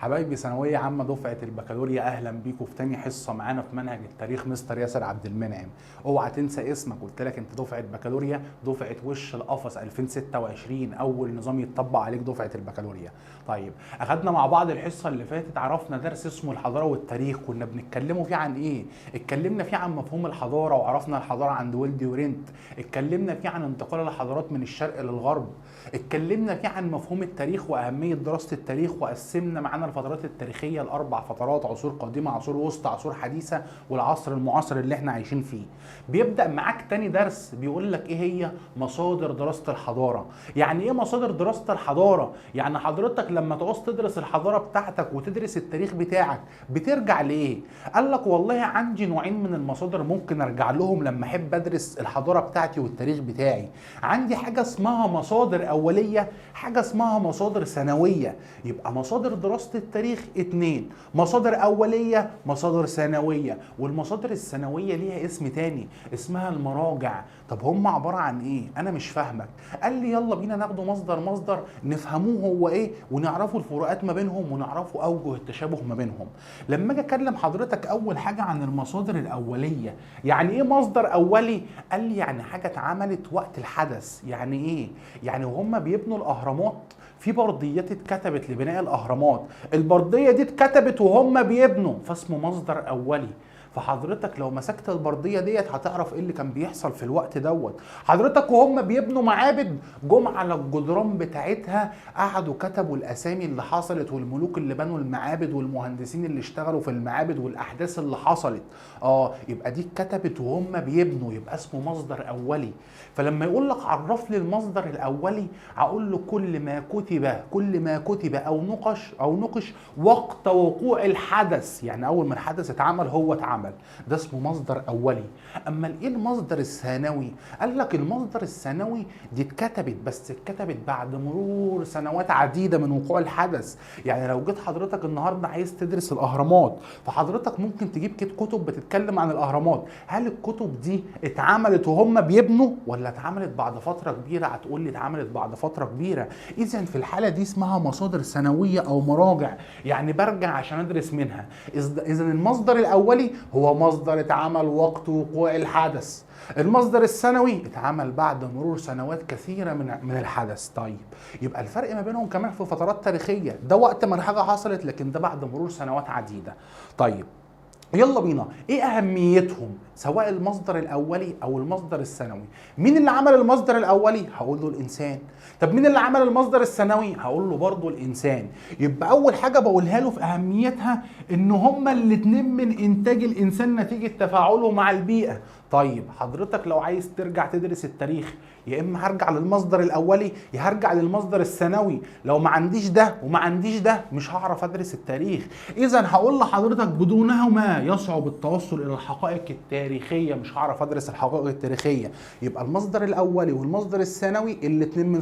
حبايبي ثانوية عامة دفعة البكالوريا، أهلا بيكم في تاني حصة معانا في منهج التاريخ مستر ياسر عبد المنعم. اوعى تنسى اسمك، قلت لك أنت دفعة بكالوريا، دفعة وش القفص 2026، أول نظام يتطبق عليك دفعة البكالوريا. طيب، أخدنا مع بعض الحصة اللي فاتت، عرفنا درس اسمه الحضارة والتاريخ، كنا بنتكلموا فيه عن إيه؟ اتكلمنا فيه عن مفهوم الحضارة وعرفنا الحضارة عند ويلدي ورينت، اتكلمنا فيه عن انتقال الحضارات من الشرق للغرب، اتكلمنا فيه عن مفهوم التاريخ وأهمية دراسة التاريخ، وقسمنا معانا الفترات التاريخيه لاربع فترات: عصور قديمه، عصور وسطى، عصور حديثه، والعصر المعاصر اللي احنا عايشين فيه. بيبدا معاك تاني درس بيقول لك ايه هي مصادر دراسه الحضاره. يعني ايه مصادر دراسه الحضاره؟ يعني حضرتك لما تعوز تدرس الحضاره بتاعتك وتدرس التاريخ بتاعك بترجع لايه؟ قال لك والله عندي نوعين من المصادر ممكن ارجع لهم لما احب ادرس الحضاره بتاعتي والتاريخ بتاعي. عندي حاجه اسمها مصادر اوليه، حاجه اسمها مصادر ثانويه. يبقى مصادر دراسه التاريخ اتنين: مصادر اوليه، مصادر ثانويه. والمصادر الثانويه ليها اسم تاني، اسمها المراجع. طب هم عباره عن ايه؟ انا مش فاهمك. قال لي يلا بينا ناخده مصدر مصدر نفهموه هو ايه، ونعرفوا الفروقات ما بينهم، ونعرفوا اوجه التشابه ما بينهم. لما اجي اكلم حضرتك اول حاجه عن المصادر الاوليه، يعني ايه مصدر اولي؟ قال لي يعني حاجه اتعملت وقت الحدث. يعني ايه؟ يعني وهم بيبنوا الاهرامات في برديات اتكتبت لبناء الاهرامات، البرديه دي اتكتبت وهم بيبنوا، فاسمه مصدر اولي. فحضرتك لو مسكت البرديه ديت هتعرف ايه اللي كان بيحصل في الوقت دوت. حضرتك وهم بيبنوا معابد جم على الجدران بتاعتها، قعدوا كتبوا الاسامي اللي حصلت والملوك اللي بنوا المعابد والمهندسين اللي اشتغلوا في المعابد والاحداث اللي حصلت. يبقى دي اتكتبت وهم بيبنوا، يبقى اسمه مصدر اولي. فلما يقول لك عرف لي المصدر الاولي، هقول له كل ما كتب او نقش وقت وقوع الحدث. يعني اول ما الحدث اتعمل هو اتعمل، ده اسمه مصدر اولي. اما ايه المصدر الثانوي؟ قال لك المصدر الثانوي دي اتكتبت، بس اتكتبت بعد مرور سنوات عديده من وقوع الحدث. يعني لو جيت حضرتك النهارده عايز تدرس الاهرامات، فحضرتك ممكن تجيب كتب بتتكلم عن الاهرامات. هل الكتب دي اتعملت وهم بيبنوا ولا اتعملت بعد فتره كبيره؟ هتقول لي اتعملت بعد فتره كبيره. اذا في الحاله دي اسمها مصادر ثانويه او مراجع، يعني برجع عشان ادرس منها. اذا المصدر الاولي هو مصدر اتعمل وقت وقوع الحدث، المصدر الثانوي اتعمل بعد مرور سنوات كثيره من الحدث. طيب، يبقى الفرق ما بينهم كمان في فترات تاريخيه، ده وقت ما الحاجه حصلت لكن ده بعد مرور سنوات عديده. طيب، يلا بينا، ايه اهميتهم سواء المصدر الاولي او المصدر الثانوي؟ مين اللي عمل المصدر الاولي؟ هقول له الانسان. طب مين اللي عمل المصدر الثانوي؟ هقول له برضه الانسان. يبقى اول حاجه بقولها له في اهميتها ان هما الاتنين من انتاج الانسان نتيجه تفاعله مع البيئه. طيب حضرتك لو عايز ترجع تدرس التاريخ، يا اما هرجع للمصدر الاولي يا هرجع للمصدر الثانوي. لو ما عنديش ده وما عنديش ده مش هعرف ادرس التاريخ. اذا هقول لحضرتك بدونهما يصعب التوصل الى الحقائق التاريخيه، مش هعرف ادرس الحقائق التاريخيه. يبقى المصدر الاولي والمصدر الثانوي الاثنين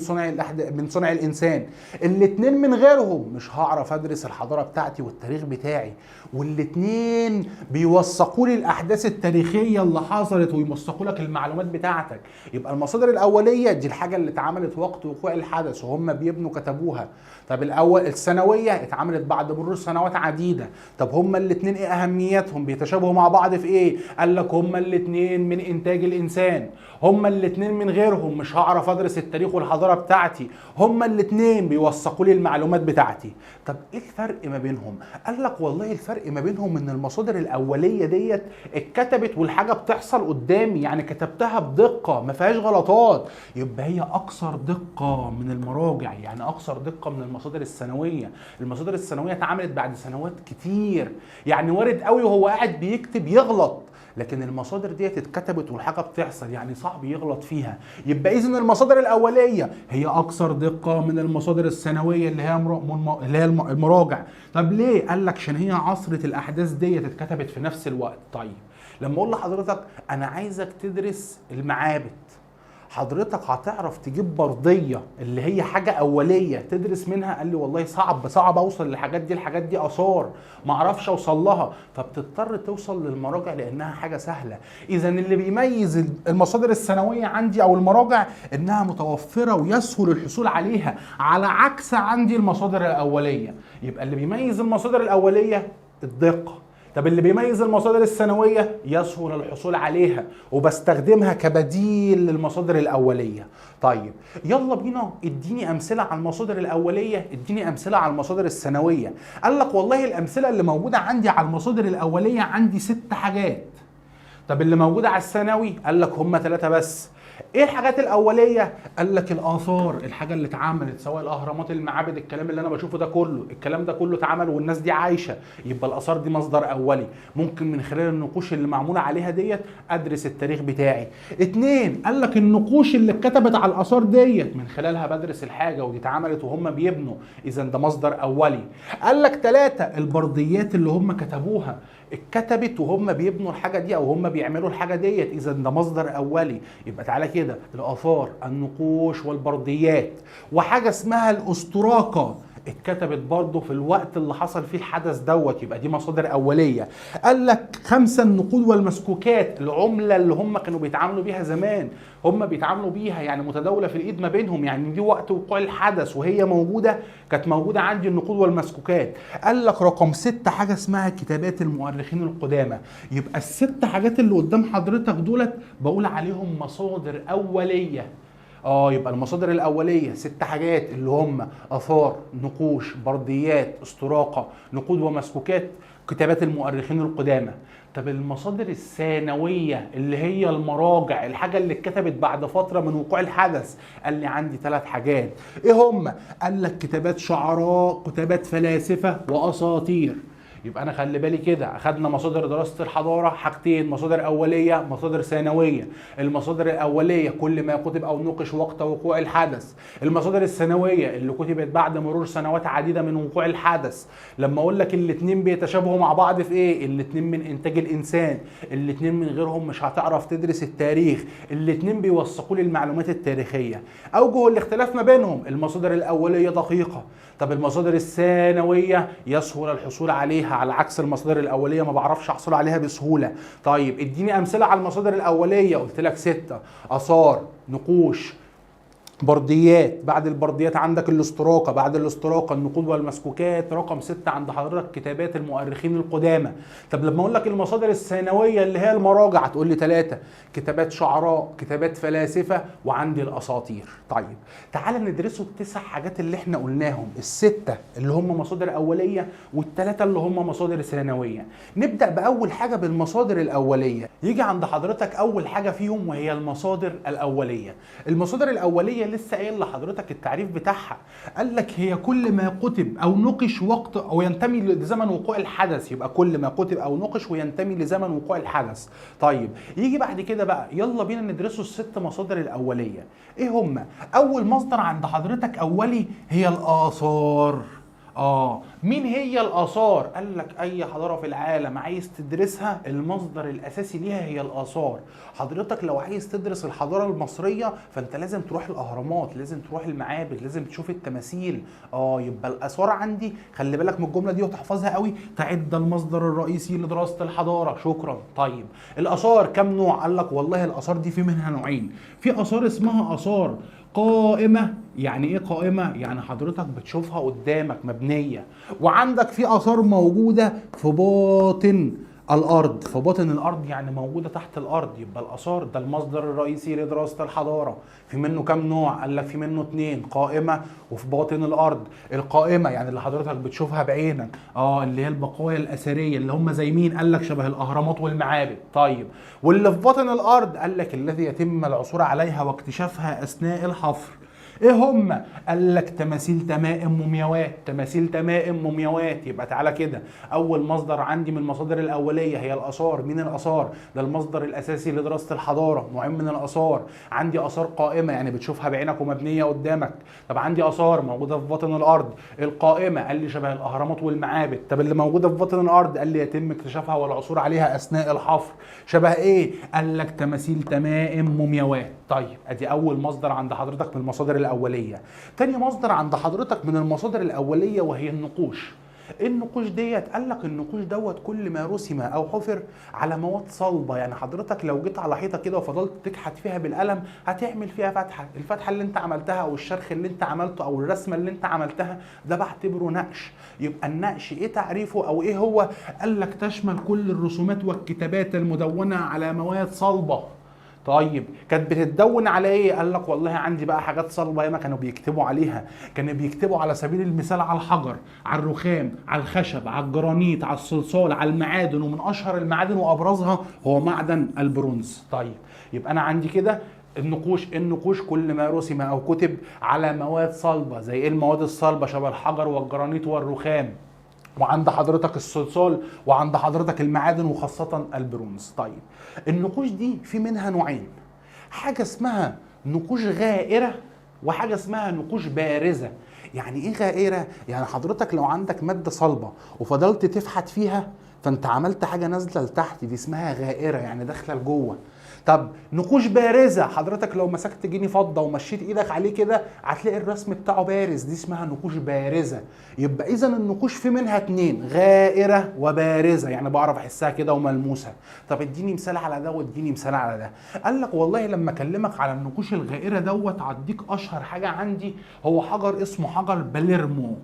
من صنع الانسان، الاثنين من غيرهم مش هعرف ادرس الحضاره بتاعتي والتاريخ بتاعي. والاثنين بيوثقوا لي الاحداث التاريخيه اللي حصلت ويوثقوا لك المعلومات بتاعتك. يبقى المصادر الاوليه دي الحاجه اللي اتعملت وقت وقوع الحدث وهم بيبنوا كتبوها. طب الثانويه اتعملت بعد مرور سنوات عديده. طب هما الاثنين ايه اهميتهم؟ بيتشابهوا مع بعض في ايه؟ قال لك هما الاثنين من انتاج الانسان، هما الاثنين من غيرهم مش هعرف ادرس التاريخ والحضاره بتاعتي، هما الاثنين بيوثقوا لي المعلومات بتاعتي. طب ايه الفرق ما بينهم؟ قال لك والله الفرق ما بينهم ان المصادر الاوليه ديت اتكتبت والحاجه بتحصل قدامي، يعني كتبتها بدقه ما فيهاش غلطات، يبقى هي اكثر دقه من المراجع، يعني اكثر دقه من المصادر الثانويه. المصادر الثانويه اتعملت بعد سنوات كتير، يعني وارد قوي وهو قاعد بيكتب يغلط، لكن المصادر ديت اتكتبت والحاجه بتحصل، يعني صعب يغلط فيها. يبقى اذا المصادر الاوليه هي اكثر دقه من المصادر الثانويه اللي هي المراجع. طب ليه؟ قال لك عشان هي عصرة الاحداث ديت اتكتبت في نفس الوقت. طيب، لما اقول لحضرتك انا عايزك تدرس المعابد، حضرتك هتعرف تجيب برديه اللي هي حاجه اوليه تدرس منها؟ قال لي والله صعب اوصل للحاجات دي، الحاجات دي اثار ما اعرفش اوصل لها، فبتضطر توصل للمراجع لانها حاجه سهله. اذا اللي بيميز المصادر الثانويه عندي او المراجع انها متوفره ويسهل الحصول عليها، على عكس عندي المصادر الاوليه. يبقى اللي بيميز المصادر الاوليه الدقه، طب اللي بيميز المصادر الثانويه يسهل الحصول عليها وبستخدمها كبديل للمصادر الاوليه. طيب يلا بينا اديني امثله على المصادر الاوليه، اديني امثله على المصادر الثانويه. قال لك والله الامثله اللي موجوده عندي على المصادر الاوليه عندي 6 حاجات. طب اللي موجوده على الثانوي قال لك هم 3 بس. ايه الحاجات الاوليه؟ قال لك الاثار، الحاجه اللي اتعملت سواء الاهرامات، المعابد، الكلام اللي انا بشوفه ده كله، الكلام ده كله اتعمل والناس دي عايشه، يبقى الاثار دي مصدر اولي، ممكن من خلال النقوش اللي معموله عليها ديت ادرس التاريخ بتاعي. 2 قال لك النقوش اللي اتكتبت على الاثار ديت من خلالها بدرس الحاجه ودي اتعملت وهم بيبنوا، اذا ده مصدر اولي. قال لك 3 البرديات اللي هم كتبوها اتكتبت وهم بيبنوا الحاجه دي او هم بيعملوا الحاجه ديت، اذا ده مصدر اولي. يبقى تعالى كده الاثار، النقوش، والبرديات. وحاجه اسمها الأستراقة اتكتبت برضه في الوقت اللي حصل فيه الحدث دوت، يبقى دي مصادر اوليه. قال لك 5 النقود والمسكوكات، العمله اللي هم كانوا بيتعاملوا بيها زمان، هم بيتعاملوا بيها يعني متداوله في الايد ما بينهم، يعني دي وقت وقوع الحدث وهي موجوده، كانت موجوده عندي النقود والمسكوكات. قال لك رقم 6 حاجه اسمها كتابات المؤرخين القدامى. يبقى ال6 حاجات اللي قدام حضرتك دولت بقول عليهم مصادر اوليه. يبقى المصادر الاوليه 6 حاجات اللي هم اثار، نقوش، برديات، استراقه، نقود ومسكوكات، كتابات المؤرخين القدامى. طب المصادر الثانويه اللي هي المراجع، الحاجه اللي اتكتبت بعد فتره من وقوع الحدث، قال لي عندي 3 حاجات. ايه هم؟ قال لك كتابات شعراء، كتابات فلاسفه، واساطير. يبقى انا خلي بالي كده، اخدنا مصادر دراسه الحضاره حاجتين، مصادر اوليه، مصادر ثانويه. المصادر الاوليه كل ما كتب او نقش وقت وقوع الحدث. المصادر الثانويه اللي كتبت بعد مرور سنوات عديده من وقوع الحدث. لما اقول لك الاثنين بيتشابهوا مع بعض في ايه؟ الاثنين من انتاج الانسان، الاثنين من غيرهم مش هتعرف تدرس التاريخ، الاثنين بيوثقوا لي المعلومات التاريخيه. اوجه الاختلاف ما بينهم، المصادر الاوليه دقيقه، طب المصادر الثانويه يسهل الحصول عليها، على عكس المصادر الاوليه ما بعرفش احصل عليها بسهوله. طيب اديني امثله على المصادر الاوليه. قلت لك 6: اثار، نقوش، برديات. بعد البرديات عندك الاستراقة، بعد الاستراقة النقود والمسكوكات. رقم 6 عند حضرتك كتابات المؤرخين القدامى. طب لما اقول لك المصادر الثانوية اللي هي المراجع تقول لي 3: كتابات شعراء، كتابات فلاسفة، وعندي الاساطير. طيب تعال ندرسوا ال9 حاجات اللي احنا قلناهم، ال6 اللي هم مصادر اولية وال3 اللي هم مصادر ثانوية. نبدأ بأول حاجة بالمصادر الأولية. يجي عند حضرتك أول حاجة فيهم وهي المصادر الأولية. المصادر الأولية لسه قايل لحضرتك التعريف بتاعها، قال لك هي كل ما كتب او نقش وقت او ينتمي لزمن وقوع الحدث. يبقى كل ما كتب او نقش وينتمي لزمن وقوع الحدث. طيب يجي بعد كده بقى يلا بينا ندرسوا ال6 مصادر الاوليه. ايه هم؟ اول مصدر عند حضرتك اولي هي الاثار. مين هي الآثار؟ قال لك أي حضارة في العالم عايز تدرسها المصدر الأساسي ليها هي الآثار. حضرتك لو عايز تدرس الحضارة المصرية فأنت لازم تروح الأهرامات، لازم تروح المعابد، لازم تشوف التماثيل. يبقى الآثار عندي خلي بالك من الجملة دي وتحفظها قوي، تعد المصدر الرئيسي لدراسة الحضارة. شكرا. طيب الآثار كم نوع؟ قال لك والله الآثار دي في منها نوعين. في آثار اسمها آثار قائمة. يعني ايه قائمة؟ يعني حضرتك بتشوفها قدامك مبنية. وعندك في آثار موجودة في باطن الأرض. في باطن الأرض يعني موجودة تحت الأرض. يبقى الآثار ده المصدر الرئيسي لدراسة الحضارة. في منه كم نوع؟ قال لك في منه 2: قائمة وفي باطن الأرض. القائمة يعني اللي حضرتك بتشوفها بعينك، اللي هي البقايا الأثرية اللي هم زي مين؟ قال لك شبه الأهرامات والمعابد. طيب واللي في باطن الأرض قال لك الذي يتم العثور عليها واكتشافها أثناء الحفر. ايه هم؟ قال لك تماثيل تمائم مومياوات. تماثيل تمائم مومياوات. يبقى تعالى كده، اول مصدر عندي من المصادر الاوليه هي الاثار. مين الاثار؟ ده المصدر الاساسي لدراسه الحضاره. نوعين من الاثار، عندي اثار قائمه يعني بتشوفها بعينك ومبنيه قدامك. طب عندي اثار موجوده في باطن الارض. القائمه قال لي شبه الاهرامات والمعابد. طب اللي موجوده في باطن الارض قال لي يتم اكتشافها والعثور عليها اثناء الحفر. شبه ايه؟ قال لك تماثيل تمائم مومياوات. طيب ادي اول مصدر عند حضرتك من المصادر الاوليه. تاني مصدر عند حضرتك من المصادر الاوليه وهي النقوش. النقوش ديت قال لك النقوش دوت كل ما رسم او حفر على مواد صلبه. يعني حضرتك لو جيت على حيطه كده وفضلت تكحت فيها بالقلم هتعمل فيها فتحه. الفتحه اللي انت عملتها او الشرخ اللي انت عملته او الرسمه اللي انت عملتها ده بعتبره نقش. يبقى النقش ايه تعريفه او ايه هو؟ قال لك تشمل كل الرسومات والكتابات المدونه على مواد صلبه. طيب كانت بتتدون على ايه؟ قال لك والله عندي بقى حاجات صلبه ياما كانوا بيكتبوا عليها. كانوا بيكتبوا على سبيل المثال على الحجر، على الرخام، على الخشب، على الجرانيت، على الصلصال، على المعادن. ومن اشهر المعادن وابرزها هو معدن البرونز. طيب يبقى انا عندي كده النقوش كل ما رسم او كتب على مواد صلبه. زي ايه المواد الصلبه؟ شبه الحجر والجرانيت والرخام، وعند حضرتك الصلصال، وعند حضرتك المعادن وخاصة البرونز. طيب النقوش دي في منها نوعين، حاجة اسمها نقوش غائرة وحاجة اسمها نقوش بارزة. يعني ايه غائرة؟ يعني حضرتك لو عندك مادة صلبة وفضلت تفحت فيها فانت عملت حاجة نازلة لتحت، دي اسمها غائرة يعني داخلة لجوه. طب نقوش بارزه، حضرتك لو مسكت جنيه فضه ومشيت ايدك عليه كده هتلاقي الرسم بتاعه بارز، دي اسمها نقوش بارزه. يبقى اذا النقوش في منها اتنين، غائره وبارزه، يعني بعرف احسها كده وملموسه. طب اديني مثال على ده واديني مثال على ده. قال لك والله لما اكلمك على النقوش الغائره دوت هديك اشهر حاجه عندي هو حجر اسمه حجر باليرمو.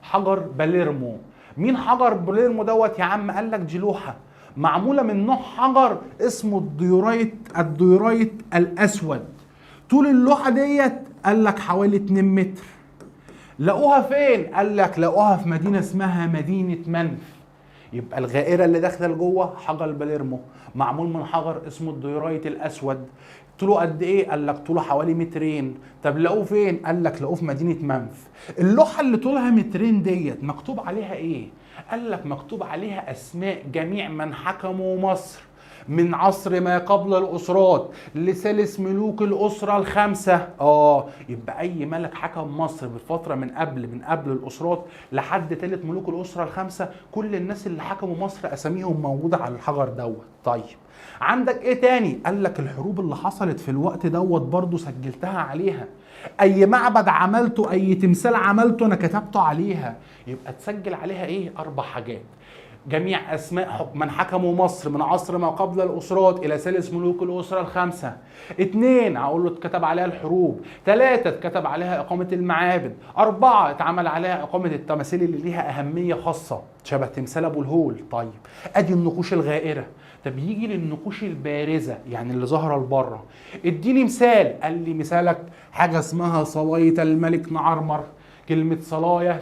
حجر باليرمو. مين حجر باليرمو دوت يا عم؟ قال لك دي لوحه معموله من نوع حجر اسمه الديورايت الاسود. طول اللوحه ديت قال لك حوالي 2 متر. لقوها فين؟ قال لك لقوها في مدينه اسمها مدينه منف. يبقى الغائره اللي داخله لجوه حجر باليرمو معمول من حجر اسمه الديورايت الاسود. طوله قد ايه؟ قال لك طوله حوالي 2 متر. طب لقوه فين؟ قال لك لقوه في مدينه منف. اللوحه اللي طولها 2 متر ديت مكتوب عليها ايه؟ قال لك مكتوب عليها اسماء جميع من حكموا مصر من عصر ما قبل الاسرات لثالث ملوك الاسره الخمسه. يبقى اي ملك حكم مصر بالفتره من قبل الاسرات لحد ثالث ملوك الاسره الخمسه، كل الناس اللي حكموا مصر اساميهم موجوده على الحجر دوت. طيب عندك ايه تاني؟ قال لك الحروب اللي حصلت في الوقت دوت برضو سجلتها عليها. اي معبد عملته، اي تمثال عملته انا كتبته عليها. يبقى تسجل عليها ايه؟ 4 حاجات: جميع اسماء من حكموا مصر من عصر ما قبل الاسرات الى ثالث ملوك الاسره الخمسه. 2 هقول له اتكتب عليها الحروب. 3 اتكتب عليها اقامه المعابد. 4 اتعمل عليها اقامه التماثيل اللي ليها اهميه خاصه شبه تمثال ابو الهول. طيب ادي النقوش الغائره. طب يجي للنقوش البارزه يعني اللي ظاهره لبره. اديني مثال. قال لي مثالك حاجه اسمها صلايه الملك نعرمر. كلمة صلاية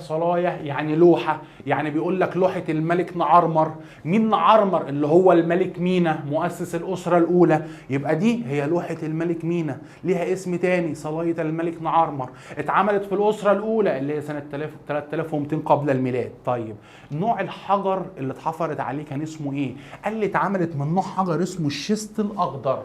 يعني لوحة، يعني بيقول لك لوحة الملك نعرمر. مين نعرمر؟ اللي هو الملك مينا مؤسس الأسرة الأولى. يبقى دي هي لوحة الملك مينا، ليها اسم تاني صلاية الملك نعرمر. اتعملت في الأسرة الأولى اللي هي سنة 3200 قبل الميلاد. طيب نوع الحجر اللي اتحفرت عليه كان اسمه ايه؟ قال لي اتعملت من نوع حجر اسمه الشيست الأخضر.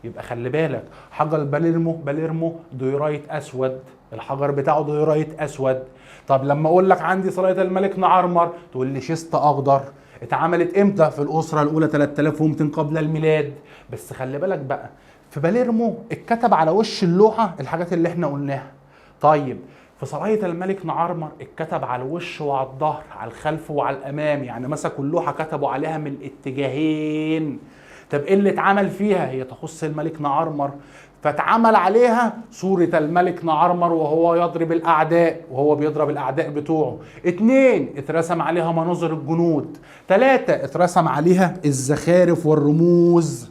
يبقى خلي بالك حجر باليرمو ديورايت اسود، الحجر بتاعه ديورايت اسود. طب لما اقول لك عندي صلايه الملك نعرمر تقول لي شيست اخضر. اتعملت امتى؟ في الاسره الاولى 3200 قبل الميلاد. بس خلي بالك بقى في باليرمو اتكتب على وش اللوحه الحاجات اللي احنا قلناها. طيب في صلايه الملك نعرمر اتكتب على الوش وعلى الظهر، على الخلف وعلى الامام، يعني مسكوا اللوحه كتبوا عليها من الاتجاهين. طب ايه اللي اتعمل فيها؟ هي تخص الملك نعرمر، فاتعمل عليها صورة الملك نعرمر وهو يضرب الأعداء، وهو بيضرب الأعداء بتوعه. 2 اترسم عليها مناظر الجنود. 3 اترسم عليها الزخارف والرموز.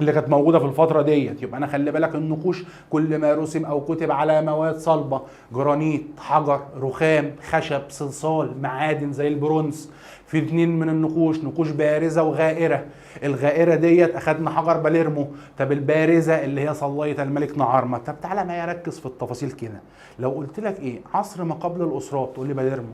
اللي كانت موجوده في الفتره ديت. يبقى انا خلي بالك النقوش كل ما رسم او كتب على مواد صلبه، جرانيت، حجر، رخام، خشب، صلصال، معادن زي البرونز. في 2 من النقوش، نقوش بارزه وغائره. الغائره ديت اخدنا حجر باليرمو. طب البارزه اللي هي صلية الملك نعرمة. طب تعالى معايا ركز في التفاصيل كده. لو قلت لك ايه عصر ما قبل الاسرات تقول لي باليرمو.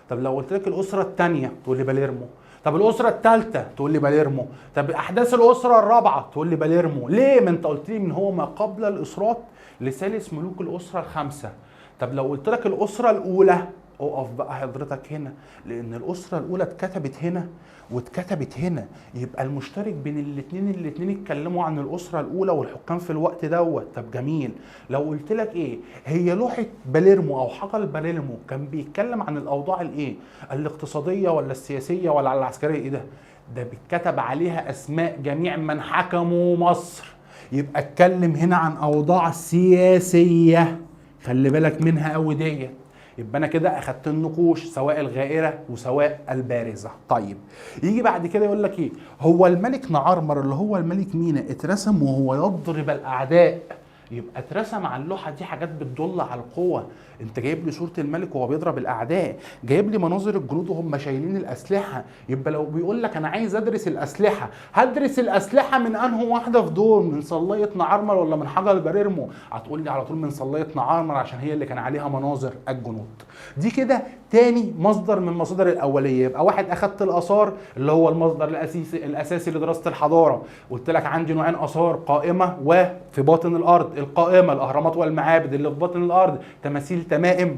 طب لو قلت لك الاسره الثانيه تقول لي باليرمو. طب الاسره الثالثه تقول لي باليرمو. طب احداث الاسره الرابعه تقول لي باليرمو. ليه؟ ما انت قلت لي من هو ما قبل الاسرات لثالث ملوك الاسره الخمسه. طب لو قلت لك الاسره الاولى، اقف بقى حضرتك هنا، لان الاسره الاولى اتكتبت هنا واتكتبت هنا، يبقى المشترك بين الاثنين اتكلموا عن الاسره الاولى والحكام في الوقت دوت. طب جميل. لو قلت لك ايه هي لوحه باليرمو او حجر باليرمو كان بيتكلم عن الاوضاع الايه؟ الاقتصاديه ولا السياسيه ولا العسكريه؟ ايه ده بيتكتب عليها اسماء جميع من حكموا مصر. يبقى اتكلم هنا عن اوضاع سياسيه، خلي بالك منها قوي ديت. يبقى انا كده اخدت النقوش سواء الغائره وسواء البارزه. طيب يجي بعد كده يقول لك ايه؟ هو الملك نعرمر اللي هو الملك مينا اترسم وهو يضرب الاعداء. يبقى اترسم على اللوحه دي حاجات بتدل على القوه. انت جايب لي صوره الملك وهو بيضرب الاعداء، جايب لي مناظر الجنود وهم شايلين الاسلحه. يبقى لو بيقول لك انا عايز ادرس الاسلحه، هدرس الاسلحه من انهي واحده في دول؟ من صليه نعرمر ولا من حجر باليرمو؟ هتقول لي على طول من صليه نعرمر عشان هي اللي كان عليها مناظر الجنود. دي كده تاني مصدر من المصادر الاوليه. يبقى واحد اخدت الاثار اللي هو المصدر الاساسي لدراسه الحضاره. قلت لك عندي نوعين اثار، قائمه وفي باطن الارض. القائمه الاهرامات والمعابد اللي في باطن الارض، تماثيل، تمائم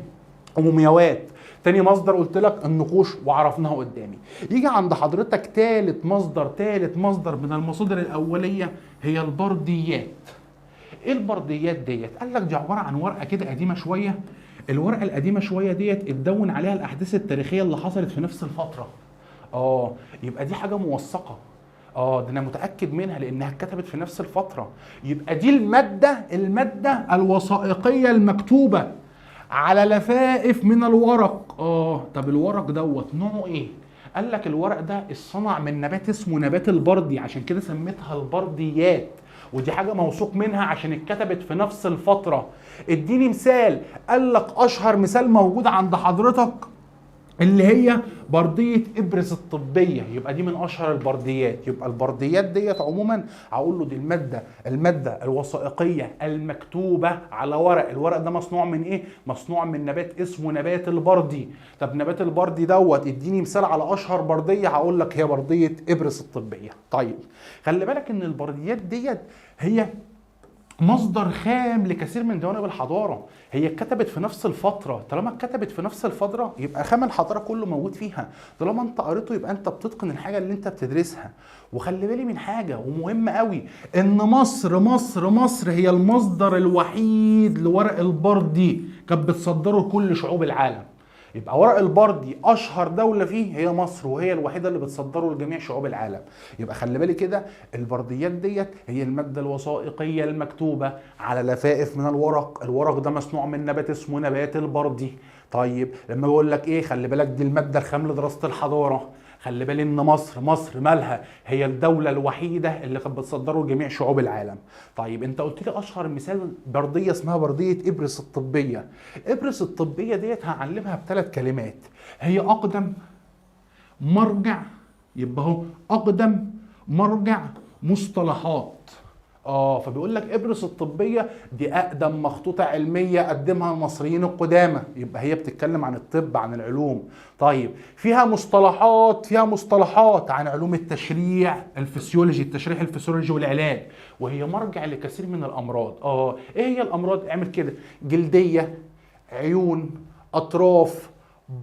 ومومياوات. تاني مصدر قلت لك النقوش وعرفناها قدامي. يجي عند حضرتك تالت مصدر من المصادر الاوليه هي البرديات. ايه البرديات ديت؟ قال لك دي عباره عن ورقه كده قديمه شويه. الورقه القديمه شويه ديت اتدون عليها الاحداث التاريخيه اللي حصلت في نفس الفتره. يبقى دي حاجه موثقه. ده انا متاكد منها لانها اتكتبت في نفس الفتره. يبقى دي الماده الوثائقيه المكتوبه على لفائف من الورق. طب الورق دوت نوعه ايه؟ قال لك الورق ده اتصنع من نبات اسمه نبات البردي، عشان كده سميتها البرديات. ودي حاجه موثوق منها عشان اتكتبت في نفس الفتره. اديني مثال. قال لك اشهر مثال موجود عند حضرتك اللي هي برديه ابرز الطبيه. يبقى دي من اشهر البرديات. يبقى البرديات ديت عموما هقول له دي الماده الوثائقيه المكتوبه على ورق. الورق ده مصنوع من ايه؟ مصنوع من نبات اسمه نبات البردي. طب نبات البردي دوت اديني مثال على اشهر برديه، هقول لك هي برديه ابرز الطبيه. طيب خلي بالك ان البرديات ديت هي مصدر خام لكثير من جوانب الحضاره. هي اتكتبت في نفس الفتره. طالما اتكتبت في نفس الفتره يبقى خام الحضاره كله موجود فيها. طالما انت قريته يبقى انت بتتقن الحاجه اللي انت بتدرسها. وخلي بالي من حاجه ومهمه قوي، ان مصر هي المصدر الوحيد لورق البردي كانت بتصدره لكل شعوب العالم. يبقى ورق البردي اشهر دوله فيه هي مصر، وهي الوحيده اللي بتصدره لجميع شعوب العالم. يبقى خلي بالي كده البرديات ديت هي الماده الوثائقيه المكتوبه على لفائف من الورق. الورق ده مصنوع من نبات اسمه نبات البردي. طيب لما بقول لك ايه خلي بالك دي الماده الخام لدراسه الحضاره. خلي بالي ان مصر مالها؟ هي الدوله الوحيده اللي كانت بتصدره لجميع شعوب العالم. طيب انت قلت لي اشهر مثال برديه اسمها برديه ابرز الطبيه. ابرز الطبيه ديت هعلمها ب3 كلمات. هي اقدم مرجع، يبقى هو اقدم مرجع مصطلحات. فبيقول لك ابرز الطبيه دي اقدم مخطوطه علميه قدمها المصريين القدامى. يبقى هي بتتكلم عن الطب، عن العلوم. طيب فيها مصطلحات عن علوم التشريح الفسيولوجي والعلاج، وهي مرجع لكثير من الامراض. ايه هي الامراض؟ اعمل كده: جلديه، عيون، اطراف،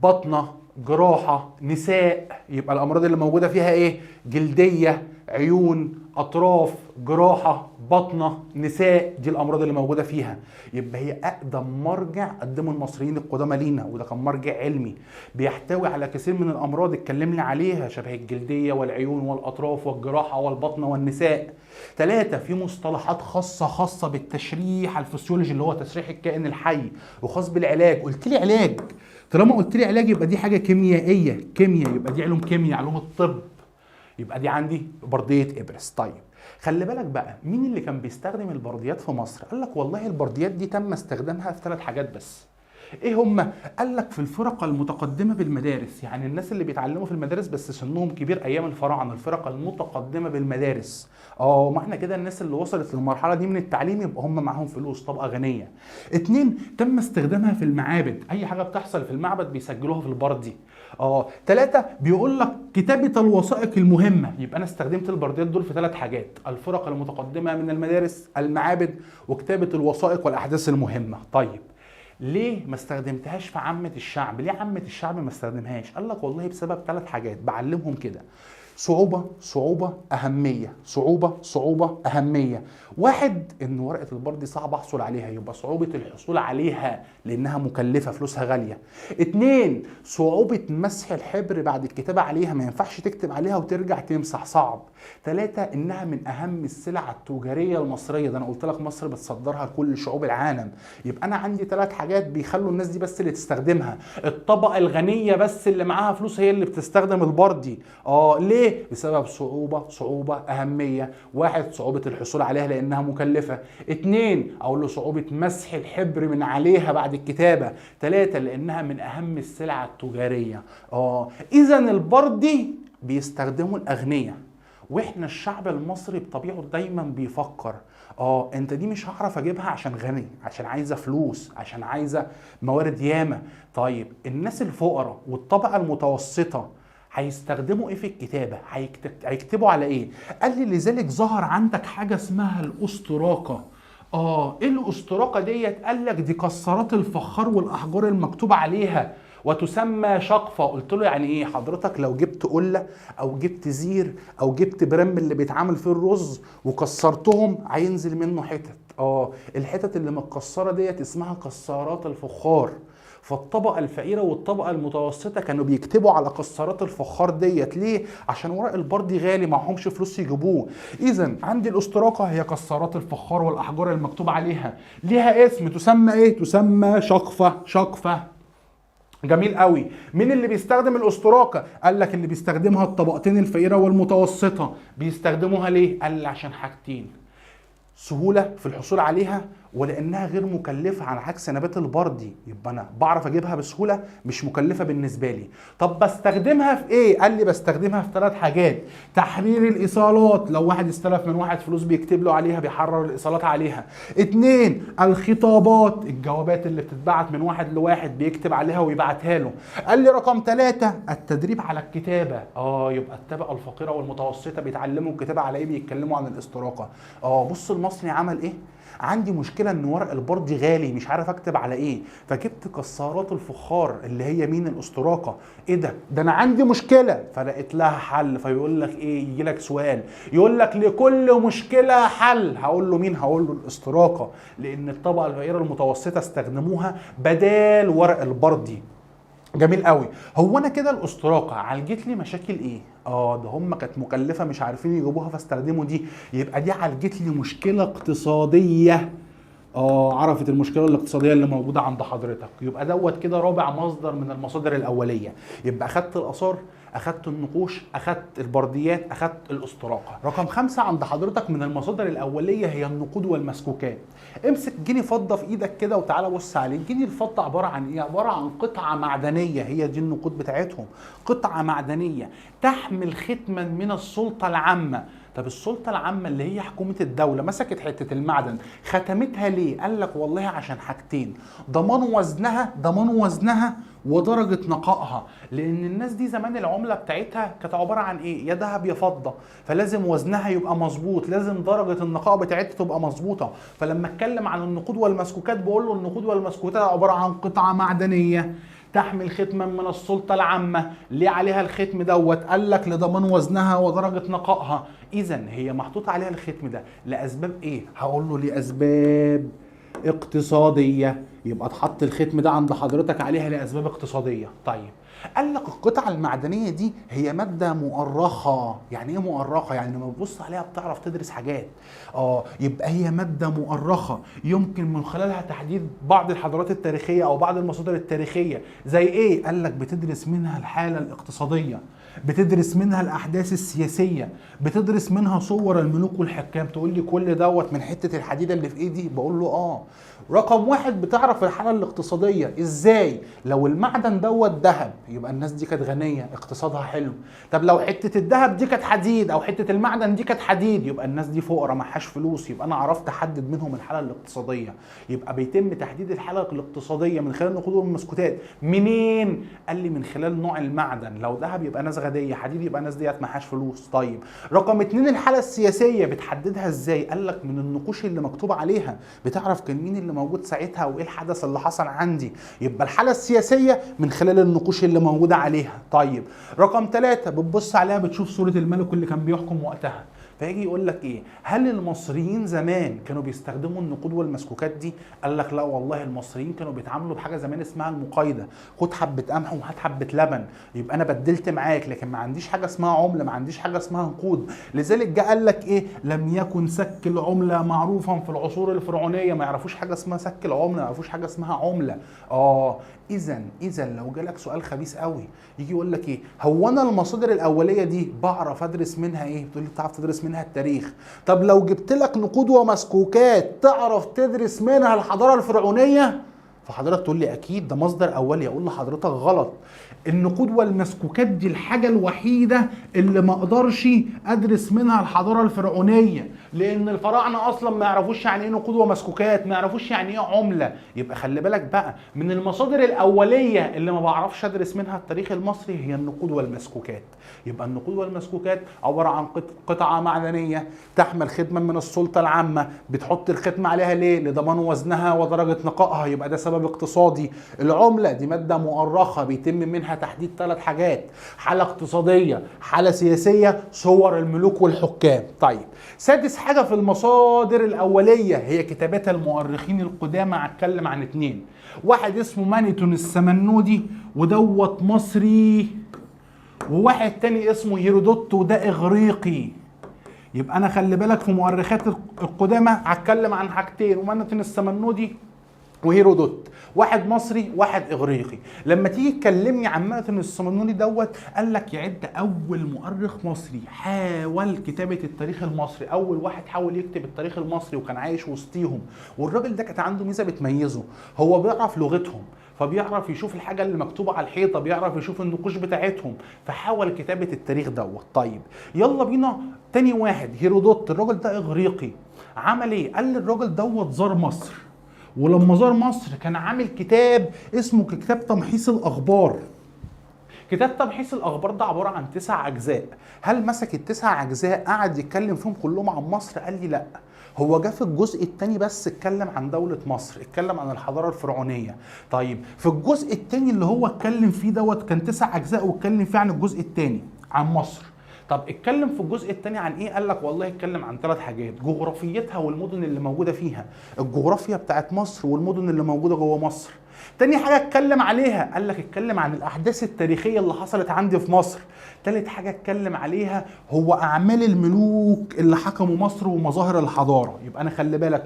بطنه، جراحه، نساء. يبقى الامراض اللي موجوده فيها ايه؟ جلديه، عيون، اطراف، جراحه، بطنه، نساء. دي الامراض اللي موجوده فيها. يبقى هي اقدم مرجع قدمه المصريين القدامى لينا، وده كان مرجع علمي بيحتوي على كثير من الامراض اتكلمنا عليها شبه الجلديه والعيون والاطراف والجراحه والبطنه والنساء. 3 في مصطلحات خاصه بالتشريح الفسيولوجي اللي هو تشريح الكائن الحي، وخاص بالعلاج. قلت لي علاج، طالما قلت لي علاج يبقى دي حاجه كيميائيه. يبقى دي علوم كيمياء، علوم الطب. يبقى دي عندي برديه ابرس. طيب خلي بالك بقى، مين اللي كان بيستخدم البرديات في مصر؟ قال لك والله البرديات دي تم استخدامها في 3 حاجات بس. ايه هم؟ قال لك في الفرق المتقدمه بالمدارس، يعني الناس اللي بيتعلموا في المدارس بس سنهم كبير ايام الفراعنه، الفرق المتقدمه بالمدارس. ما احنا كده الناس اللي وصلت للمرحله دي من التعليم يبقى هم معاهم فلوس، طبقه غنيه. 2 تم استخدامها في المعابد، اي حاجه بتحصل في المعبد بيسجلوها في البردي. 3 بيقول لك كتابه الوثائق المهمه، يبقى انا استخدمت البرديات دول في 3 حاجات: الفرق المتقدمه من المدارس، المعابد، وكتابه الوثائق والاحداث المهمه. طيب ليه ما استخدمتهاش في عامة الشعب؟ ليه عامة الشعب ما استخدمهاش؟ قال لك والله بسبب 3 حاجات بعلمهم كده: صعوبة، أهمية. صعوبة، أهمية. 1 إن ورقة البردي صعب أحصل عليها، يبقى صعوبة الحصول عليها لأنها مكلفة، فلوسها غالية. 2 صعوبة مسح الحبر بعد الكتابة عليها، ما ينفعش تكتب عليها وترجع تمسح، صعب. 3 إنها من أهم السلع التجارية المصرية، ده أنا قلت لك مصر بتصدرها لكل شعوب العالم. يبقى أنا عندي 3 حاجات بيخلوا الناس دي بس اللي تستخدمها، الطبقة الغنية بس اللي معاها فلوس هي اللي بتستخدم البردي. ليه؟ بسبب صعوبة، أهمية. 1 صعوبة الحصول عليها لأنها مكلفة. 2 أقول له صعوبة مسح الحبر من عليها بعد الكتابة. 3 لأنها من أهم السلع التجارية. إذا البردي بيستخدموا الأغنياء، واحنا الشعب المصري بطبيعه دايما بيفكر انت دي مش هعرف اجيبها عشان غني، عشان عايزه فلوس، عشان عايزه موارد ياما. طيب الناس الفقراء والطبقه المتوسطه هيستخدموا ايه في الكتابه؟ هيكتبوا على ايه؟ قال لي لذلك ظهر عندك حاجه اسمها الاسطراقه. ايه الاسطراقه ديت؟ قال لك دي كسرات الفخار والاحجار المكتوب عليها، وتسمى شقفه. قلت له يعني ايه؟ حضرتك لو جبت قله او جبت زير او جبت برام اللي بيتعمل فيه الرز وكسرتهم هينزل منه حتت. الحتت اللي متكسره ديت اسمها كسارات الفخار. فالطبقه الفقيره والطبقه المتوسطه كانوا بيكتبوا على كسارات الفخار ديت. ليه؟ عشان ورق البردي غالي، معهمش فلوس يجيبوه. اذا عندي الاسطراقه هي كسارات الفخار والاحجار المكتوب عليها، ليها اسم، تسمى ايه؟ تسمى شقفه. جميل قوي. مين اللي بيستخدم الاسطراقه؟ قال لك اللي بيستخدمها الطبقتين الفقيره والمتوسطه. بيستخدموها ليه؟ قال لي عشان حاجتين: سهوله في الحصول عليها، ولانها غير مكلفه على عكس نبات البردي، يبقى انا بعرف اجيبها بسهوله، مش مكلفه بالنسبه لي. طب بستخدمها في ايه؟ قال لي بستخدمها في 3 حاجات: تحرير الايصالات، لو واحد استلف من واحد فلوس بيكتب له عليها، بيحرر الايصالات عليها. 2 الخطابات، الجوابات اللي بتتبعت من واحد لواحد بيكتب عليها ويبعتها له. قال لي رقم 3 التدريب على الكتابه. يبقى الطبقه الفقيره والمتوسطه بيتعلموا الكتابه على ايه؟ بيتكلموا عن الاسطراقه. بص المصري عمل ايه؟ عندي مشكله ان ورق البردي غالي، مش عارف اكتب على ايه، فجبت كسارات الفخار اللي هي مين؟ الاسطراقه. ايه ده انا عندي مشكله، فلقيت لها حل. فيقول لك ايه؟ يجي لك سؤال يقول لك لكل مشكله حل، هقول له مين؟ هقول له الاسطراقه، لان الطبقه الفقيره المتوسطه استخدموها بدال ورق البردي. جميل قوي. هو انا كده الاسطراقه عالجت لي مشاكل ايه؟ ده هم كانت مكلفه مش عارفين يجيبوها فاستخدموا دي، يبقى دي عالجت لي مشكله اقتصاديه. عرفت المشكله الاقتصاديه اللي موجوده عند حضرتك. يبقى دوت كده رابع مصدر من المصادر الاوليه. يبقى اخدت الاثار، اخدت النقوش، اخدت البرديات، اخدت الاسطراقه. رقم 5 عند حضرتك من المصادر الاوليه هي النقود والمسكوكات. امسك جنيه فضه في ايدك كده وتعالى بص عليه. جنيه الفضه عباره عن ايه؟ عباره عن قطعه معدنيه، هي دي النقود بتاعتهم، قطعه معدنيه تحمل ختما من السلطه العامه. طب السلطه العامه اللي هي حكومه الدوله مسكت حته المعدن، ختمتها ليه؟ قال لك والله عشان حاجتين: ضمان وزنها ودرجه نقائها. لان الناس دي زمان العمله بتاعتها كانت عباره عن ايه؟ يا ذهب يا فضه، فلازم وزنها يبقى مظبوط، لازم درجه النقاء بتاعتها تبقى مظبوطه. فلما اتكلم عن النقود والمسكوكات بقول له النقود والمسكوكات عباره عن قطعه معدنيه تحمل ختما من السلطه العامه. ليه عليها الختم دوت؟ قال لك لضمان وزنها ودرجه نقائها. اذا هي محطوط عليها الختم ده لاسباب ايه؟ هقول له لاسباب اقتصاديه. يبقى اتحط الختم ده عند حضرتك عليها لاسباب اقتصاديه. طيب قال لك القطعه المعدنيه دي هي ماده مؤرخه. يعني ايه مؤرخه؟ يعني لما تبص عليها بتعرف تدرس حاجات. يبقى هي ماده مؤرخه يمكن من خلالها تحديد بعض الحضارات التاريخيه او بعض المصادر التاريخيه. زي ايه؟ قال لك بتدرس منها الحاله الاقتصاديه. بتدرس منها الاحداث السياسيه، بتدرس منها صور الملوك والحكام. تقول لي كل دوت من حته الحديده اللي في ايدي؟ بقول له اه. رقم واحد، بتعرف الحاله الاقتصاديه ازاي. لو المعدن دوت ذهب يبقى الناس دي كانت غنيه اقتصادها حلو. طب لو حته الذهب دي كانت حديد او حته المعدن دي كانت حديد يبقى الناس دي فقراء معهاش فلوس. يبقى انا عرفت احدد منهم الحاله الاقتصاديه. يبقى بيتم تحديد الحاله الاقتصاديه من خلال النقود والمسكوتات. منين؟ قال لي من خلال نوع المعدن. لو ذهب يبقى ناس غنيه، حديد يبقى ناس ديت معهاش فلوس. طيب رقم اتنين، الحاله السياسيه بتحددها ازاي؟ قال لك من النقوش اللي مكتوب عليها، بتعرف كان مين اللي موجود ساعتها وايه الحدث اللي حصل عندي. يبقى الحاله السياسيه من خلال النقوش اللي موجوده عليها. طيب رقم ثلاثة، بتبص عليها بتشوف صوره الملك اللي كان بيحكم وقتها. فيجي يقول لك ايه؟ هل المصريين زمان كانوا بيستخدموا النقود والمسكوكات دي؟ قال لك لا والله، المصريين كانوا بيتعاملوا بحاجه زمان اسمها المقايضه. خد حبه قمح وهات حبه لبن، يبقى انا بدلت معاك، لكن ما عنديش حاجه اسمها عمله، ما عنديش حاجه اسمها نقود. لذلك جه قال لك ايه؟ لم يكن سك العمله معروفا في العصور الفرعونيه. ما يعرفوش حاجه اسمها سك العمله، ما يعرفوش حاجه اسمها عمله. اذا لو جالك سؤال خبيث قوي يجي يقول لك ايه؟ هو انا المصادر الاوليه دي بعرف ادرس منها ايه؟ بتقول لي بتعرف تدرس منها التاريخ. طب لو جبت لك نقود ومسكوكات تعرف تدرس منها الحضاره الفرعونيه؟ فحضرتك تقول لي اكيد ده مصدر اولي. اقول لحضرتك غلط. النقود والمسكوكات دي الحاجه الوحيده اللي ما اقدرش ادرس منها الحضاره الفرعونيه، لان الفراعنه اصلا ما يعرفوش يعني ايه نقود ومسكوكات، ما يعرفوش يعني ايه عمله. يبقى خلي بالك بقى، من المصادر الاوليه اللي ما بعرفش ادرس منها التاريخ المصري هي النقود والمسكوكات. يبقى النقود والمسكوكات عباره عن قطعه معدنيه تحمل ختما من السلطه العامه. بتحط الختم عليها ليه؟ لضمان وزنها ودرجه نقائها، يبقى ده سبب اقتصادي. العمله دي ماده مؤرخه بيتم منها تحديد 3 حاجات: حاله اقتصاديه، حاله سياسيه، صور الملوك والحكام. طيب سادس حاجه في المصادر الاوليه هي كتابات المؤرخين القدامى. هتكلم عن 2. واحد اسمه مانيتون السمنودي ودوت مصري، وواحد تاني اسمه هيرودوت وده اغريقي. يبقى انا خلي بالك في مؤرخات القدامى هتكلم عن حاجتين: مانيتون السمنودي وهيرودوت، واحد مصري واحد اغريقي. لما تيجي تكلمني عن مانيتون السمنودي دوت، قال لك يعد اول مؤرخ مصري حاول كتابه التاريخ المصري، اول واحد حاول يكتب التاريخ المصري وكان عايش وسطيهم. والراجل ده كانت عنده ميزه بتميزه، هو بيعرف لغتهم، فبيعرف يشوف الحاجه اللي مكتوبه على الحيطه، بيعرف يشوف النقوش بتاعتهم، فحاول كتابه التاريخ دوت. طيب يلا بينا تاني واحد هيرودوت. الراجل ده اغريقي. عمل ايه؟ قال لي الراجل دوت زار مصر، ولما زار مصر كان عامل كتاب اسمه كتاب تمحيص الاخبار. كتاب تمحيص الاخبار ده عباره عن 9 اجزاء. هل مسك ال9 اجزاء قعد يتكلم فيهم كلهم عن مصر؟ قال لي لا، هو جه في الجزء الثاني بس اتكلم عن دولة مصر، اتكلم عن الحضارة الفرعونية. طيب في الجزء الثاني اللي هو اتكلم فيه دوت كان 9 اجزاء، واتكلم فيه عن الجزء الثاني عن مصر. طب اتكلم في الجزء الثاني عن ايه؟ قال لك والله اتكلم عن 3 حاجات: جغرافيتها والمدن اللي موجوده فيها، الجغرافيا بتاعت مصر والمدن اللي موجوده جوه مصر. تاني حاجه اتكلم عليها، قال لك اتكلم عن الاحداث التاريخيه اللي حصلت عندي في مصر. تالت حاجه اتكلم عليها هو اعمال الملوك اللي حكموا مصر ومظاهر الحضاره. يبقى انا خلي بالك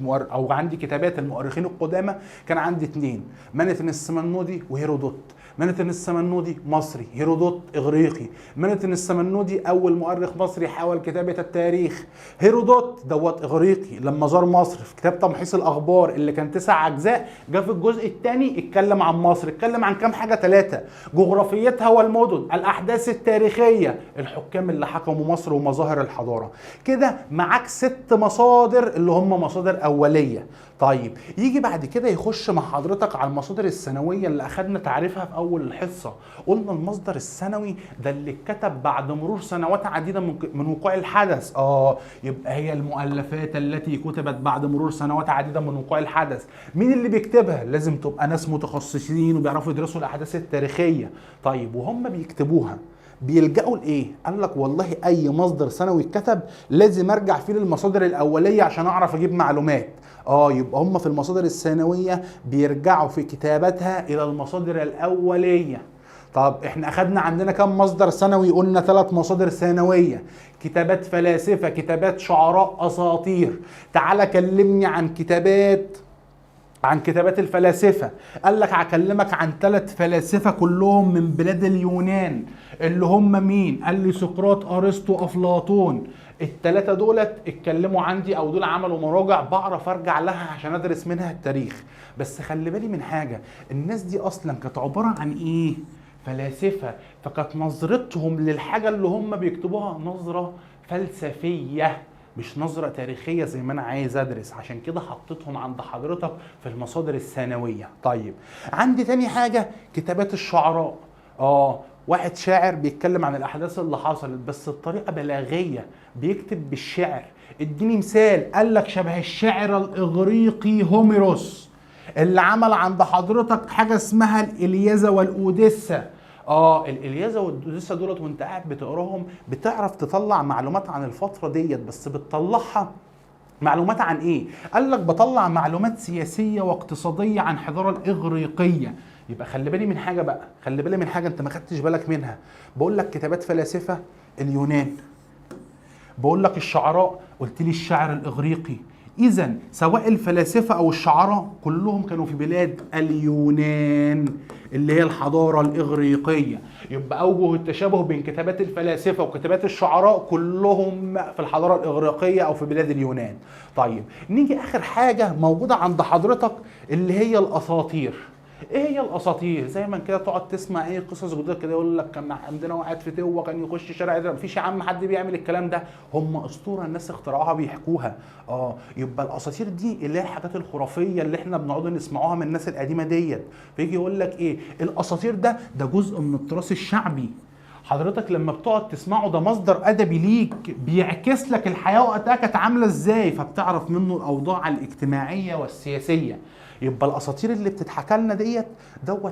او عندي كتابات المؤرخين القدامى كان عندي 2: مانيتون السمنودي وهيرودوت. مانيتون السمنودي مصري، هيرودوت اغريقي. مانيتون السمنودي اول مؤرخ مصري حاول كتابه التاريخ. هيرودوت دوت اغريقي لما زار مصر في كتاب تمحيص الاخبار اللي كان 9 اجزاء، جه في الجزء الثاني اتكلم عن مصر. اتكلم عن كام حاجه؟ 3: جغرافيتها والمدن، الاحداث التاريخيه، الحكام اللي حكموا مصر ومظاهر الحضاره. كده معاك 6 مصادر اللي هم مصادر اوليه. طيب يجي بعد كده يخش مع حضرتك على المصادر السنويه اللي اخدنا تعريفها في اول الحصه. قلنا المصدر السنوي ده اللي اتكتب بعد مرور سنوات عديده من وقوع الحدث. يبقى هي المؤلفات التي كتبت بعد مرور سنوات عديده من وقوع الحدث. مين اللي بيكتبها؟ لازم تبقى ناس متخصصين وبيعرفوا يدرسوا الاحداث التاريخيه. طيب وهم بيكتبوها بيلجأوا لايه؟ قال لك والله اي مصدر سنوي اتكتب لازم ارجع فيه للمصادر الاوليه عشان اعرف اجيب معلومات. يبقى هم في المصادر الثانويه بيرجعوا في كتاباتها الى المصادر الاوليه. طب احنا اخدنا عندنا كم مصدر سنوي؟ قلنا 3 مصادر ثانويه: كتابات فلاسفه، كتابات شعراء، اساطير. تعالى كلمني عن كتابات عن كتابات الفلاسفة. قال لك هكلمك عن 3 فلاسفة كلهم من بلاد اليونان، اللي هم مين؟ قال لي سقراط، ارسطو، افلاطون. ال3 دولت اتكلموا عندي، او دول عملوا مراجع بعرف ارجع لها عشان ادرس منها التاريخ. بس خلي بالي من حاجة، الناس دي اصلا كانت عبارة عن ايه؟ فلاسفة. فكانت نظرتهم للحاجة اللي هم بيكتبوها نظرة فلسفية، مش نظرة تاريخية زي ما أنا عايز أدرس. عشان كده حطيتهم عند حضرتك في المصادر الثانوية. طيب، عندي تاني حاجة كتابات الشعراء. واحد شاعر بيتكلم عن الأحداث اللي حصلت بس بطريقة بلاغية، بيكتب بالشعر. اديني مثال. قال لك شبه الشاعر الإغريقي هوميروس، اللي عمل عند حضرتك حاجة اسمها الإلياذة والأوديسا. الإلياذة والأوديسا دولت وانت قاعد بتقراهم بتعرف تطلع معلومات عن الفترة ديت، بس بتطلعها معلومات عن ايه؟ قال لك بطلع معلومات سياسية واقتصادية عن الحضارة الإغريقية. يبقى خلي بالي من حاجة بقى، خلي بالي من حاجة انت ما خدتش بالك منها. بقول لك كتابات فلاسفة اليونان، بقول لك الشعراء قلت لي الشعر الإغريقي. إذا سواء الفلاسفة أو الشعراء كلهم كانوا في بلاد اليونان اللي هي الحضارة الإغريقية. يبقى أوجه التشابه بين كتابات الفلاسفة وكتابات الشعراء كلهم في الحضارة الإغريقية أو في بلاد اليونان. طيب، نيجي آخر حاجة موجودة عند حضرتك اللي هي الأساطير. ايه هي الاساطير؟ زي ما كده تقعد تسمع قصص جديده كده، يقول لك كان عندنا واحد في توه كان يخش شارع يضرب. مفيش يا عم حد بيعمل الكلام ده، هم اسطوره الناس اخترعوها بيحكوها. يبقى الاساطير دي اللي هي الحاجات الخرافيه اللي احنا بنقعد نسمعوها من الناس القديمه ديت. فيجي يقول لك الاساطير ده جزء من التراث الشعبي. حضرتك لما بتقعد تسمعه ده مصدر ادبي ليك، بيعكس لك الحياه وقتها كانت عامله ازاي، فبتعرف منه الاوضاع الاجتماعيه والسياسيه. يبقى الاساطير اللي بتتحكى لنا ديت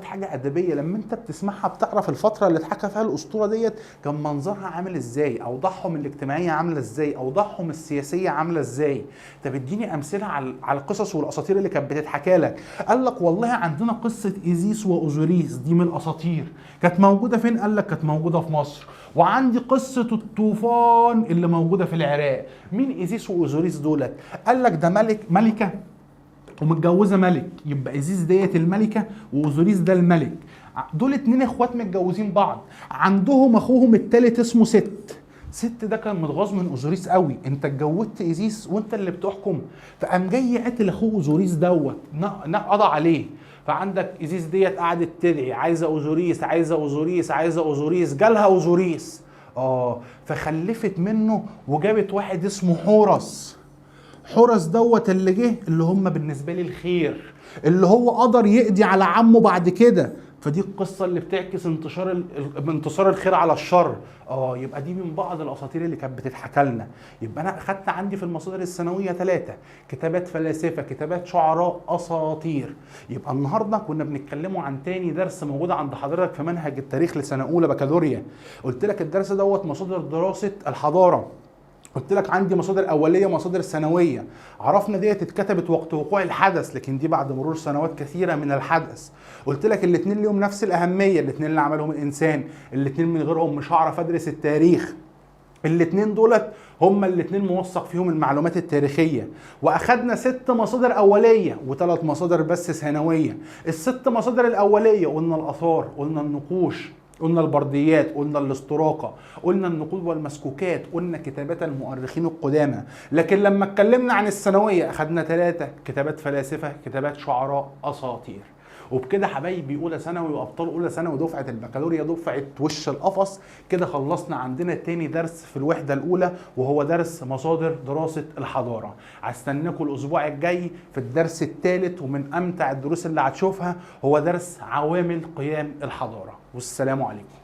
حاجه ادبيه، لما انت بتسمعها بتعرف الفتره اللي اتحكى فيها الاسطوره ديت كان منظرها عامل ازاي، اوضاعهم الاجتماعيه عامله ازاي، اوضاعهم السياسيه عامله ازاي. طب اديني امثله على القصص والاساطير اللي كانت بتتحكى لك. قال لك والله عندنا قصه ايزيس واوزوريس، دي من الاساطير. كانت موجوده فين؟ قال لك كانت موجوده في مصر. وعندي قصه الطوفان اللي موجوده في العراق. مين ايزيس واوزوريس دولت؟ قال لك ده ملكه ومتجوزه ملك، يبقى ايزيس ديت الملكه واوزوريس ده الملك. دول 2 اخوات متجوزين بعض، عندهم اخوهم الثالث اسمه ست ده كان متغاظ من اوزوريس قوي، انت اتجوزت ايزيس وانت اللي بتحكم. فقام جاي قتل اخوه اوزوريس قضى عليه. فعندك ايزيس ديت قعدت تدعي عايزه اوزوريس عايزه اوزوريس عايزه اوزوريس، جالها اوزوريس فخلفت منه وجابت واحد اسمه حورس اللي جه اللي هم بالنسبه لي الخير، اللي هو قدر يقضي على عمه بعد كده. فدي القصه اللي بتعكس انتصار الخير على الشر. يبقى دي من بعض الاساطير اللي كانت بتتحكى لنا. يبقى انا اخدت عندي في المصادر الثانويه 3: كتابات فلاسفه، كتابات شعراء، اساطير. يبقى النهارده كنا بنتكلموا عن تاني درس موجود عند حضرتك في منهج التاريخ لسنه اولى بكالوريا. قلت لك الدرس مصادر دراسه الحضاره. قلت لك عندي مصادر اوليه ومصادر ثانويه. عرفنا ديت اتكتبت وقت وقوع الحدث، لكن دي بعد مرور سنوات كثيره من الحدث. قلت لك الاثنين ليهم نفس الاهميه، الاثنين اللي عملهم الانسان، الاثنين من غيرهم مش هعرف ادرس التاريخ. الاثنين دولت هما الاثنين موثق فيهم المعلومات التاريخيه. واخدنا 6 مصادر اوليه و3 مصادر بس ثانويه. ال6 مصادر الاوليه قلنا الاثار، قلنا النقوش، قلنا البرديات، قلنا الاستراقه، قلنا النقود والمسكوكات، قلنا كتابات المؤرخين القدامى. لكن لما اتكلمنا عن الثانويه اخدنا 3: كتابات فلاسفه، كتابات شعراء، اساطير. وبكده حبايبي اولى ثانوي وابطال اولى ثانوي دفعه البكالوريا دفعه وش القفص كده خلصنا عندنا تاني درس في الوحده الاولى، وهو درس مصادر دراسه الحضاره. هستناكم الاسبوع الجاي في الدرس الثالث، ومن امتع الدروس اللي هتشوفها هو درس عوامل قيام الحضاره. والسلام عليكم.